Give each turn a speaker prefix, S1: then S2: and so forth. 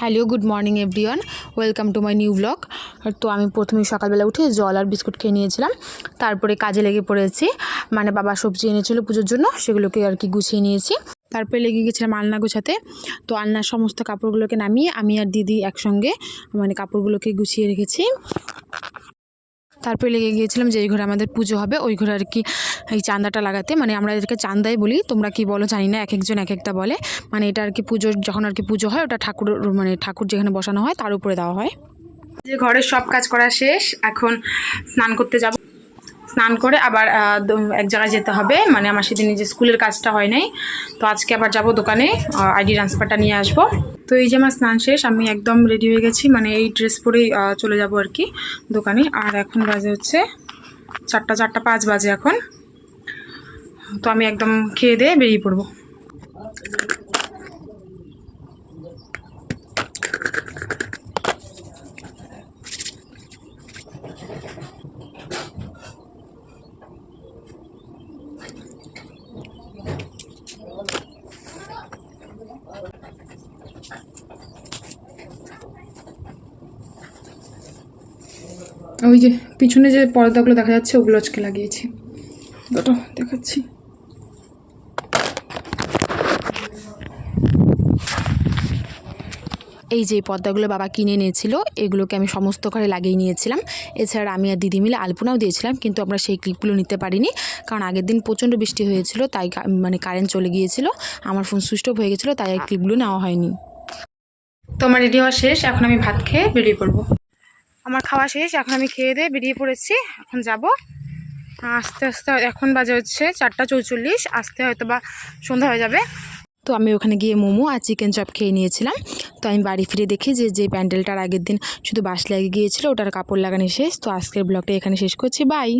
S1: Hello good morning everyone, welcome to my new blog. তো আমি প্রথমেই সকালবেলা উঠে জল আর বিস্কুট খেয়ে নিয়েছিলাম, তারপরে কাজে লেগে পড়েছি। মানে বাবা সবজি এনেছিল পুজোর জন্য, সেগুলোকে আর কি গুছিয়ে নিয়েছি। তারপরে লেগে গেছিলাম আলনা গোছাতে। তো আলনার সমস্ত কাপড়গুলোকে নামিয়ে আমি আর দিদি একসঙ্গে মানে কাপড়গুলোকে গুছিয়ে রেখেছি। তারপরে লেগে গিয়েছিলাম যে এই ঘরে আমাদের পুজো হবে, ওই ঘরে আর কি এই চাঁদাটা লাগাতে। মানে আমরা এদেরকে চাঁদাই বলি, তোমরা কি বলো জানি না, এক একজন এক একটা বলে। মানে এটা আর কি পুজোর যখন আর কি পুজো হয়, ওটা ঠাকুর মানে ঠাকুর যেখানে বসানো হয় তার উপরে দেওয়া হয়। যে ঘরের সব কাজ করা শেষ, এখন স্নান করতে যাব। স্নান করে আবার এক জায়গায় যেতে হবে, মানে আমার সেদিন নিজে স্কুলের কাজটা হয় নাই, তো আজকে আবার যাব দোকানে আইডি ট্রান্সফারটা নিয়ে আসবো। তো এই যে আমার স্নান শেষ, আমি একদম রেডি হয়ে গেছি, মানে এই ড্রেস পরেই চলে যাব আর কি দোকানে। আর এখন বাজে হচ্ছে 4:05 বাজে এখন। তো আমি একদম খেয়ে দিয়ে বেরিয়ে পড়বো। ওই যে পিছনে যে পর্দাগুলো দেখা যাচ্ছে, ওগুলো আজকে লাগিয়েছি, দুটো দেখাচ্ছি। এই যে পর্দাগুলো বাবা কিনে নিয়েছিল, এগুলোকে আমি সমস্ত ঘরে লাগিয়ে নিয়েছিলাম। এছাড়া আমি আর দিদি মিলে আলপনাও দিয়েছিলাম, কিন্তু আমরা সেই ক্লিপগুলো নিতে পারিনি, কারণ আগের দিন প্রচণ্ড বৃষ্টি হয়েছিল, তাই মানে কারেন্ট চলে গিয়েছিল, আমার ফোন সুইচ অফ হয়ে গেছিলো, তাই এই ক্লিপগুলো নেওয়া হয়নি। তো আমার রেডি হওয়া শেষ, এখন আমি ভাত খেয়ে বেরিয়ে পড়বো। আমার খাওয়া শেষ, এখন আমি খেয়ে দিয়ে বেরিয়ে পড়েছি। এখন যাব আস্তে আস্তে, এখন বাজে হচ্ছে 4:44, আসতে হয়তো বা সন্ধ্যা হয়ে যাবে। তো আমি ওখানে গিয়ে মোমো আর চিকেন চপ খেয়ে নিয়েছিলাম। তো আমি বাড়ি ফিরে দেখি যে প্যান্ডেলটার আগের দিন শুধু বাঁশ লেগে গিয়েছিলো, ওটার কাপড় লাগানো শেষ। তো আজকের ব্লগটা এখানে শেষ করছি, বাই।